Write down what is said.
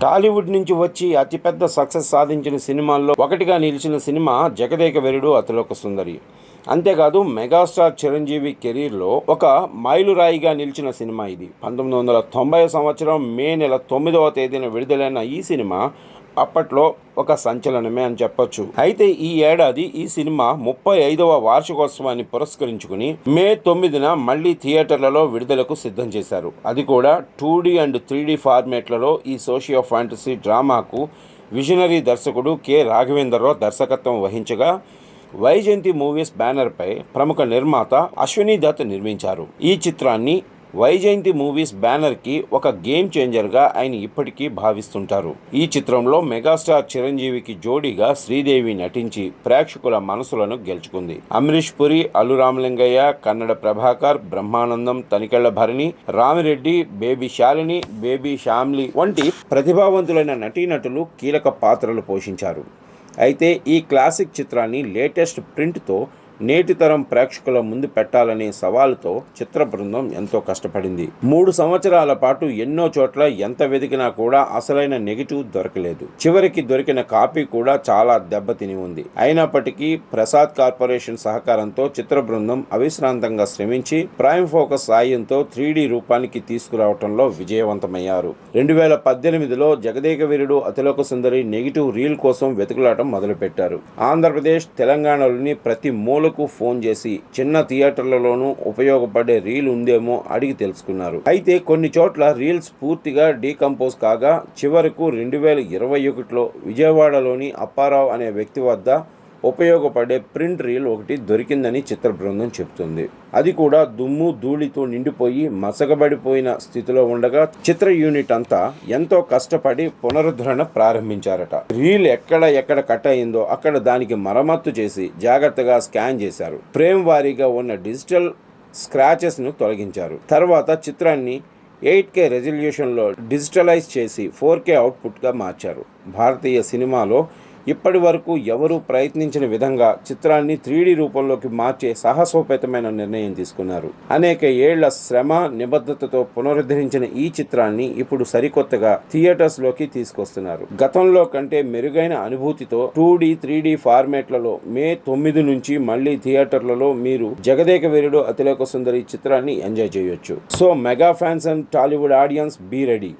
టాలీవుడ్ నుంచి వచ్చి అతిపెద్ద సక్సెస్ సాధించిన సినిమాల్లో ఒకటిగా నిలిచిన సినిమా జగదేక వీరుడు అతిలోక సుందరి. అంతేకాదు మెగాస్టార్ చిరంజీవి కెరీర్లో ఒక మైలురాయిగా నిలిచిన సినిమా ఇది. 1990 సంవత్సరం మే నెల 9వ తేదీన విడుదలైన ఈ సినిమా అప్పట్లో ఒక సంచలనమే అని చెప్పొచ్చు. అయితే ఈ ఏడాది ఈ సినిమా 35వ వార్షికోత్సవాన్ని పురస్కరించుకుని మే 9న మళ్ళీ థియేటర్లలో విడుదలకు సిద్ధం చేశారు. అది కూడా 2D అండ్ 3D ఫార్మేట్లలో. ఈ సోషియో ఫ్యాంటసీ డ్రామాకు విజనరీ దర్శకుడు కె రాఘవేంద్రరావు దర్శకత్వం వహించగా వైజయంతి మూవీస్ బ్యానర్పై ప్రముఖ నిర్మాత అశ్విని దత్ నిర్మించారు. ఈ చిత్రాన్ని వైజయంతి మూవీస్ బ్యానర్కి ఒక గేమ్ చేంజర్గా ఆయన ఇప్పటికీ భావిస్తుంటారు. ఈ చిత్రంలో మెగాస్టార్ చిరంజీవికి జోడీగా శ్రీదేవి నటించి ప్రేక్షకుల మనసులను గెలుచుకుంది. అమరీష్ పురి, అల్లు రామలింగయ్య, కన్నడ ప్రభాకర్, బ్రహ్మానందం, తనికెళ్ల భరణి, రామిరెడ్డి, బేబీ శాలిని, బేబీ శ్యామ్లి వంటి ప్రతిభావంతులైన నటీనటులు కీలక పాత్రలు పోషించారు. అయితే ఈ క్లాసిక్ చిత్రాన్ని లేటెస్ట్ ప్రింట్తో నేటి తరం ప్రేక్షకుల ముందు పెట్టాలనే సవాలుతో చిత్ర బృందం ఎంతో కష్టపడింది. 3 సంవత్సరాల పాటు ఎన్నో చోట్ల ఎంత వెతికినా కూడా అసలైన నెగిటివ్ దొరకలేదు. చివరికి దొరికిన కాపీ కూడా చాలా దెబ్బతిని ఉంది. అయినప్పటికీ ప్రసాద్ కార్పొరేషన్ సహకారంతో చిత్ర బృందం అవిశ్రాంతంగా శ్రమించి ప్రైమ్ ఫోకస్ సాయంతో 3D రూపానికి తీసుకురావడంలో విజయవంతమయ్యారు. 2018లో జగదేక వీరుడు అతిలోక సుందరి నెగిటివ్ రీల్ కోసం వెతుకులాటం మొదలుపెట్టారు. ఆంధ్రప్రదేశ్, తెలంగాణలోని ప్రతి మూలకు ఫోన్ చేసి చిన్న థియేటర్లలోనూ ఉపయోగపడే రీల్ ఉందేమో అడిగి తెలుసుకున్నారు. అయితే కొన్ని చోట్ల రీల్స్ పూర్తిగా డీకంపోజ్ కాగా చివరకు 2021లో విజయవాడలోని అప్పారావు అనే వ్యక్తి వద్ద ఉపయోగపడే ప్రింట్ రీల్ ఒకటి దొరికిందని చిత్ర బృందం చెబుతుంది. అది కూడా దుమ్ము ధూళితో నిండిపోయి మసకబడిపోయిన స్థితిలో ఉండగా చిత్ర యూనిట్ అంతా ఎంతో కష్టపడి పునరుద్ధరణ ప్రారంభించారట. రీల్ ఎక్కడ కట్ అయిందో అక్కడ దానికి మరమ్మత్తు చేసి జాగ్రత్తగా స్కాన్ చేశారు. ఫ్రేమ్ వారీగా ఉన్న డిజిటల్ స్క్రాచెస్ను తొలగించారు. తర్వాత చిత్రాన్ని 8K రెజల్యూషన్లో డిజిటలైజ్ చేసి 4K అవుట్పుట్గా మార్చారు. భారతీయ సినిమాలో ఇప్పటి వరకు ఎవరూ ప్రయత్నించిన విధంగా చిత్రాన్ని 3D రూపంలోకి మార్చే సాహసోపేతమైన నిర్ణయం తీసుకున్నారు. అనేక ఏళ్ల శ్రమ నిబద్ధతతో పునరుద్ధరించిన ఈ చిత్రాన్ని ఇప్పుడు సరికొత్తగా థియేటర్స్లోకి తీసుకొస్తున్నారు. గతంలో కంటే మెరుగైన అనుభూతితో 2D, 3D ఫార్మేట్లలో మే 9 నుంచి మళ్ళీ థియేటర్లలో మీరు జగదేక వీరుడు అతిలోక సుందరి చిత్రాన్ని ఎంజాయ్ చేయొచ్చు. So mega fans and Tollywood audience, be ready.